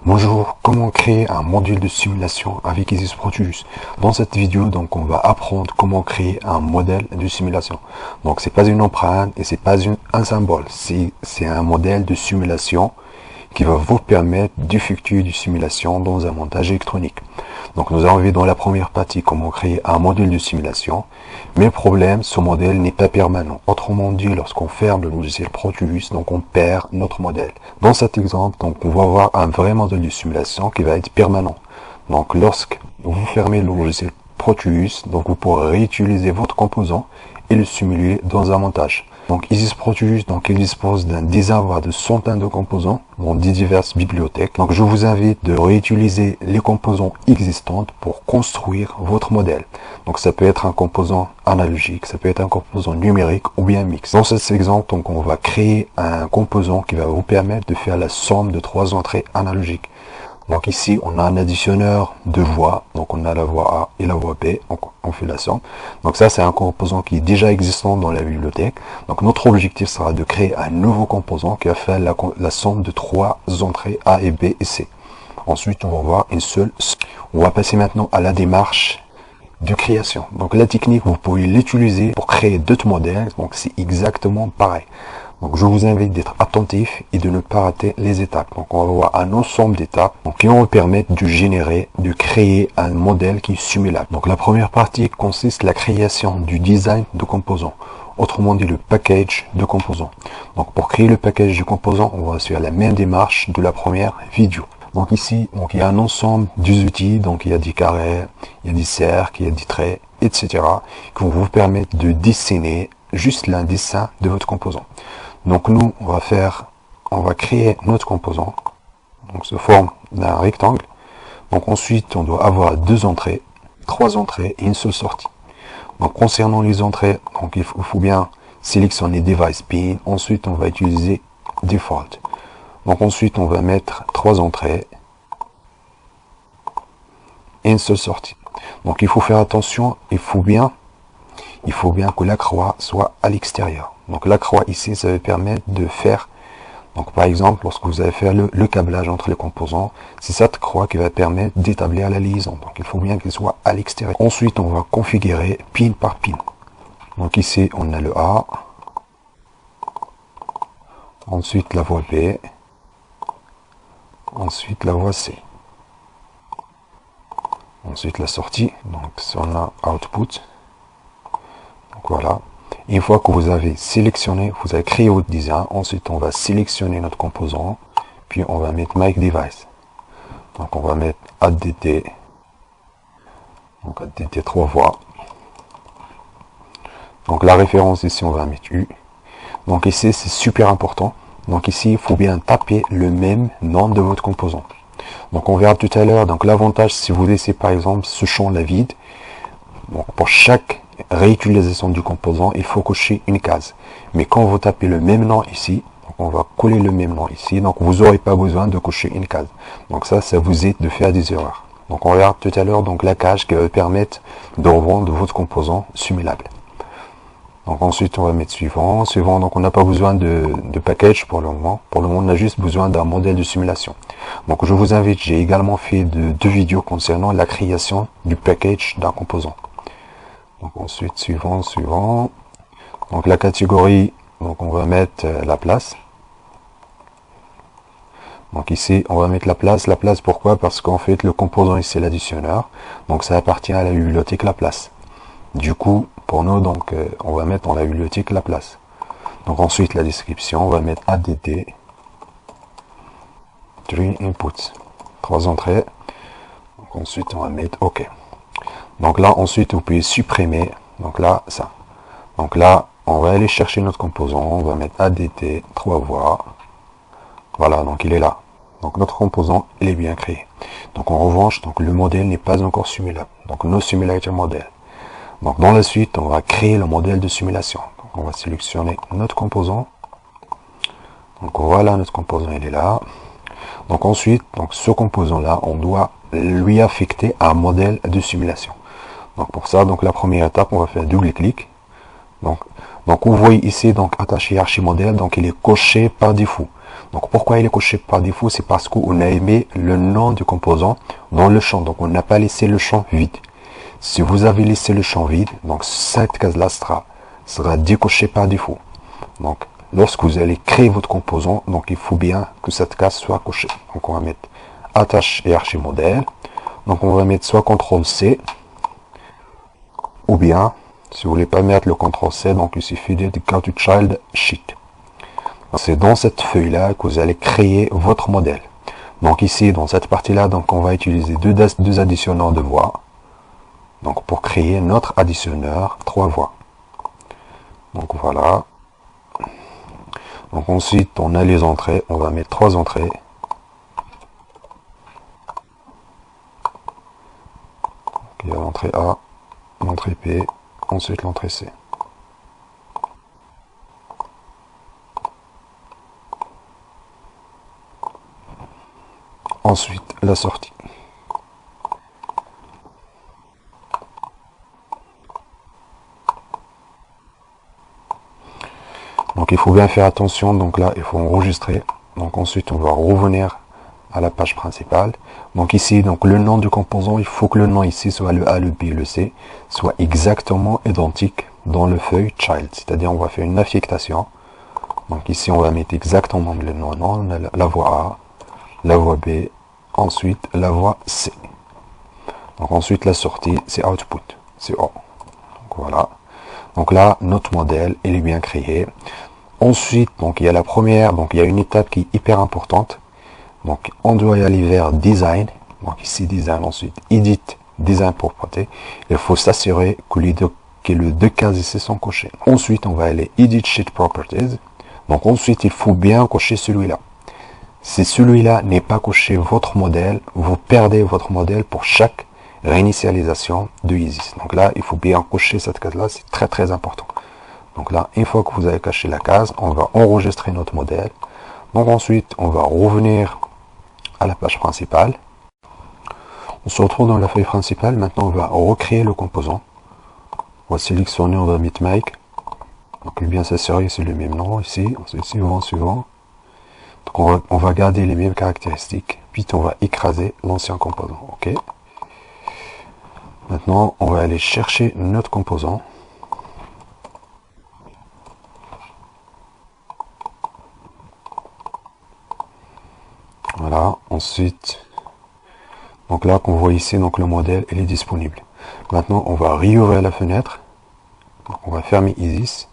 Bonjour, comment créer un modèle de simulation avec Isis Proteus. Dans cette vidéo, donc, on va apprendre comment créer un modèle de simulation. Donc, c'est pas une empreinte et c'est pas un symbole. C'est un modèle de simulation qui va vous permettre d'effectuer des simulations dans un montage électronique. Donc, nous avons vu dans la première partie comment créer un modèle de simulation. Mais problème, ce modèle n'est pas permanent. Autrement dit, lorsqu'on ferme le logiciel Proteus, donc on perd notre modèle. Dans cet exemple, donc, on va avoir un vrai modèle de simulation qui va être permanent. Donc, lorsque vous fermez le logiciel Proteus, donc vous pourrez réutiliser votre composant et le simuler dans un montage. Donc Isis Proteus, donc il dispose d'un désarroi de centaines de composants dans diverses bibliothèques. Donc je vous invite de réutiliser les composants existants pour construire votre modèle. Donc ça peut être un composant analogique, ça peut être un composant numérique ou bien mix. Dans cet exemple, donc on va créer un composant qui va vous permettre de faire la somme de 3 entrées analogiques. Donc ici, on a un additionneur de voix. Donc on a la voix A et la voix B. On fait la somme. Donc ça, c'est un composant qui est déjà existant dans la bibliothèque. Donc notre objectif sera de créer un nouveau composant qui va faire la somme de 3 entrées A et B et C. Ensuite, on va voir une seule. On va passer maintenant à la démarche de création. Donc la technique, vous pouvez l'utiliser pour créer d'autres modèles. Donc c'est exactement pareil. Donc je vous invite d'être attentif et de ne pas rater les étapes. Donc on va voir un ensemble d'étapes qui vont vous permettre de créer un modèle qui est simulable. Donc la première partie consiste à la création du design de composants. Autrement dit, le package de composants. Donc pour créer le package de composants, on va suivre la même démarche de la première vidéo. Donc ici, donc il y a un ensemble des outils. Donc il y a des carrés, il y a des cercles, il y a des traits, etc. qui vont vous permettre de dessiner juste un dessin de votre composant. Donc nous, on va créer notre composant, donc sous forme d'un rectangle. Donc ensuite, on doit avoir 2 entrées, 3 entrées et une seule sortie. Donc concernant les entrées, donc il faut bien sélectionner Device Pin. Ensuite, on va utiliser Default. Donc ensuite, on va mettre 3 entrées et une seule sortie. Donc il faut faire attention, il faut bien que la croix soit à l'extérieur. Donc la croix ici, ça va permettre de faire, donc par exemple, lorsque vous allez faire le câblage entre les composants, c'est cette croix qui va permettre d'établir la liaison. Donc il faut bien qu'elle soit à l'extérieur. Ensuite, on va configurer pin par pin. Donc ici, on a le A, ensuite la voie B, ensuite la voie C, ensuite la sortie, donc on a output. Donc voilà. Une fois que vous avez sélectionné, vous avez créé votre design, ensuite on va sélectionner notre composant, puis on va mettre Make Device. Donc on va mettre ADT, donc ADT 3 voies. Donc la référence ici, on va mettre U. Donc ici, c'est super important. Donc ici, il faut bien taper le même nom de votre composant. Donc on verra tout à l'heure, donc l'avantage, si vous laissez par exemple ce champ là vide, donc pour chaque réutilisation du composant, il faut cocher une case. Mais quand vous tapez le même nom ici, donc on va coller le même nom ici, donc vous n'aurez pas besoin de cocher une case. Donc ça vous aide de faire des erreurs. Donc on verra tout à l'heure donc la case qui va permettre de revendre votre composant simulable. Donc ensuite on va mettre suivant. Donc on n'a pas besoin de package pour le moment. Pour le moment on a juste besoin d'un modèle de simulation. Donc je vous invite, j'ai également fait 2 vidéos concernant la création du package d'un composant. Donc ensuite, suivant. Donc la catégorie, donc on va mettre la place. Donc ici, on va mettre la place. La place, pourquoi? Parce qu'en fait, le composant ici, c'est l'additionneur. Donc ça appartient à la bibliothèque la place. Du coup, pour nous, donc on va mettre dans la bibliothèque la place. Donc ensuite, la description, on va mettre ADT 3 inputs, 3 entrées. Donc ensuite, on va mettre OK. Donc là, ensuite, vous pouvez supprimer. Donc là, ça. Donc là, on va aller chercher notre composant. On va mettre ADT 3 voies. Voilà, donc il est là. Donc notre composant, il est bien créé. Donc en revanche, donc le modèle n'est pas encore simulable. Donc no simulator model. Donc dans la suite, on va créer le modèle de simulation. Donc on va sélectionner notre composant. Donc voilà, notre composant, il est là. Donc ensuite, donc ce composant-là, on doit lui affecter un modèle de simulation. Donc pour ça, donc la première étape, on va faire double-clic. Donc vous voyez ici, donc attaché archimodèle, donc il est coché par défaut. Donc pourquoi il est coché par défaut? C'est parce qu'on a mis le nom du composant dans le champ. Donc on n'a pas laissé le champ vide. Si vous avez laissé le champ vide, donc cette case-là sera décochée par défaut. Donc lorsque vous allez créer votre composant, donc il faut bien que cette case soit cochée. Donc on va mettre attache et archimodèle. Donc on va mettre soit CTRL-C, ou bien, si vous voulez pas mettre le CTRL-C, donc il suffit de go to child sheet. C'est dans cette feuille-là que vous allez créer votre modèle. Donc ici, dans cette partie-là, donc on va utiliser deux additionneurs de voix. Donc pour créer notre additionneur 3 voix. Donc voilà. Donc ensuite, on a les entrées. On va mettre 3 entrées. Donc, il y a l'entrée A, l'entrée P, ensuite l'entrée C. Ensuite, la sortie. Donc il faut bien faire attention, donc là il faut enregistrer. Donc ensuite on va revenir à la page principale. Donc ici, donc le nom du composant, il faut que le nom ici soit le A, le B, le C, soit exactement identique dans le feuille child. C'est-à-dire on va faire une affectation. Donc ici on va mettre exactement le nom, la voix A, la voix B, ensuite la voix C. Donc ensuite la sortie, c'est output, c'est O. Donc voilà. Donc là, notre modèle, il est bien créé. Ensuite, donc il y a la première, donc il y a une étape qui est hyper importante. Donc on doit y aller vers design. Donc ici design, ensuite edit, design propreté. Il faut s'assurer que les deux cases ici sont cochées. Ensuite, on va aller edit sheet properties. Donc ensuite, il faut bien cocher celui-là. Si celui-là n'est pas coché, votre modèle, vous perdez votre modèle pour chaque réinitialisation de Isis. Donc là, il faut bien cocher cette case-là, c'est très très important. Donc là, une fois que vous avez caché la case, on va enregistrer notre modèle. Donc ensuite, on va revenir à la page principale. On se retrouve dans la feuille principale. Maintenant, on va recréer le composant. On va sélectionner, on va mettre Mike. Donc bien s'assurer, c'est le même nom ici. Ensuite, suivant. Donc on va garder les mêmes caractéristiques. Puis on va écraser l'ancien composant. OK. Maintenant, on va aller chercher notre composant. Voilà. Ensuite, donc là qu'on voit ici, donc le modèle, il est disponible. Maintenant, on va réouvrir la fenêtre. Donc, on va fermer Isis.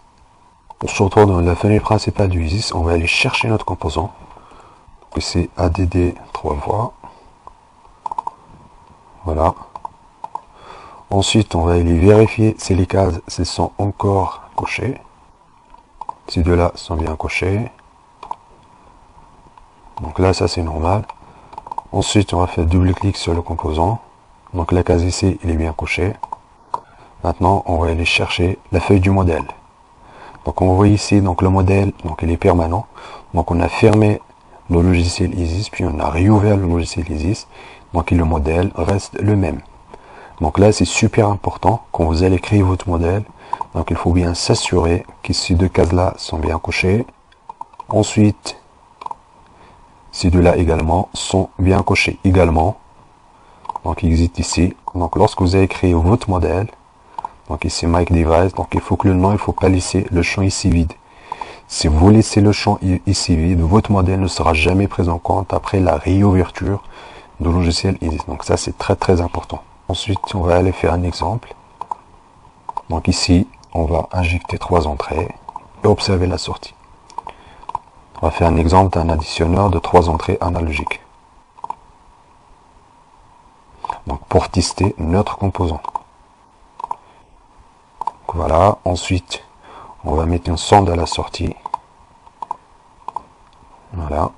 On se retrouve dans la fenêtre principale du Isis. On va aller chercher notre composant. C'est ADD 3 voix. Voilà. Ensuite, on va aller vérifier si les cases sont encore cochées. Ces deux-là sont bien cochés. Donc là, ça c'est normal. Ensuite, on va faire double-clic sur le composant. Donc la case ici, il est bien coché. Maintenant, on va aller chercher la feuille du modèle. Donc on voit ici, donc le modèle, donc il est permanent. Donc on a fermé le logiciel Isis, puis on a réouvert le logiciel Isis. Donc le modèle reste le même. Donc là, c'est super important quand vous allez créer votre modèle. Donc il faut bien s'assurer que ces deux cases-là sont bien cochées. Ensuite, ces deux-là également sont bien cochés également. Donc il existe ici. Donc lorsque vous avez créé votre modèle, donc ici Make Device, donc il faut que le nom, il ne faut pas laisser le champ ici vide. Si vous laissez le champ ici vide, votre modèle ne sera jamais pris en compte après la réouverture du logiciel Isis. Donc ça c'est très très important. Ensuite, on va aller faire un exemple. Donc ici, on va injecter 3 entrées et observer la sortie. On va faire un exemple d'un additionneur de 3 entrées analogiques. Donc pour tester notre composant. Donc voilà. Ensuite, on va mettre une sonde à la sortie. Voilà.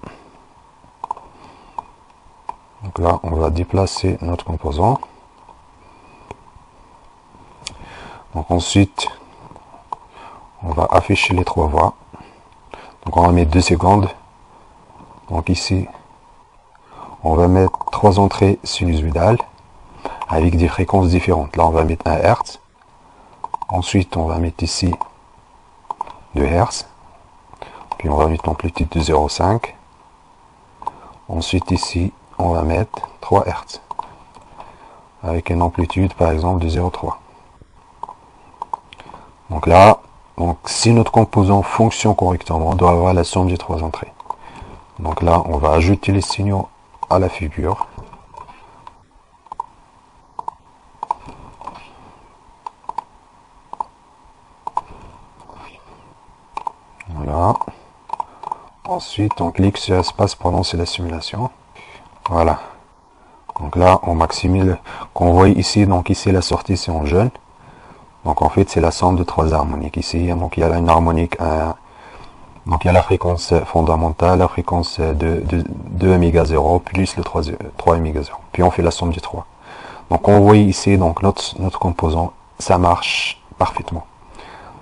Donc là, on va déplacer notre composant. Donc ensuite, on va afficher les 3 voies. Donc on va mettre 2 secondes. Donc ici, on va mettre 3 entrées sinusoïdales avec des fréquences différentes. Là, on va mettre 1 Hz. Ensuite, on va mettre ici 2 Hz. Puis on va mettre l'amplitude de 0,5. Ensuite ici, on va mettre 3 Hz. Avec une amplitude par exemple de 0,3. Donc là, si notre composant fonctionne correctement, on doit avoir la somme des 3 entrées. Donc là, on va ajouter les signaux à la figure. Voilà. Ensuite, on clique sur espace pour lancer la simulation. Voilà. Donc là, on maximise. Qu'on voit ici, donc ici la sortie c'est en jaune. Donc en fait, c'est la somme de 3 harmoniques ici. Donc il y a une harmonique, donc il y a la fréquence fondamentale, la fréquence de 2 ω 0 plus le 3 ω 0. Puis on fait la somme des 3. Donc on voit ici donc notre composant, ça marche parfaitement.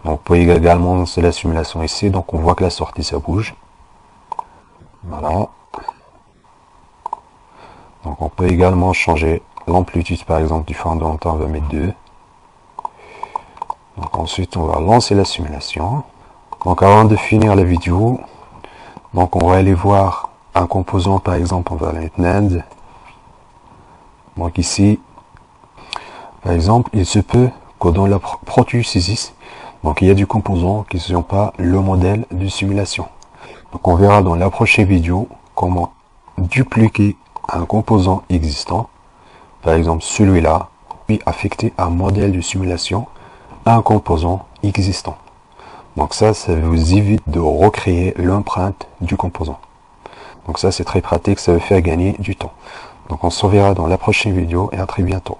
Donc vous pouvez également lancer la simulation ici. Donc on voit que la sortie ça bouge. Voilà. Donc on peut également changer l'amplitude par exemple du fondamental, on va mettre 2. Donc ensuite on va lancer la simulation. Donc avant de finir la vidéo, donc on va aller voir un composant par exemple, on va mettre NAND. Donc ici, par exemple, il se peut que dans la Proteus donc il y a du composant qui ne sont pas le modèle de simulation. Donc on verra dans la prochaine vidéo comment dupliquer un composant existant, par exemple celui-là, puis affecter un modèle de simulation à un composant existant. Donc ça vous évite de recréer l'empreinte du composant. Donc ça c'est très pratique, ça veut faire gagner du temps. Donc on se reverra dans la prochaine vidéo et à très bientôt.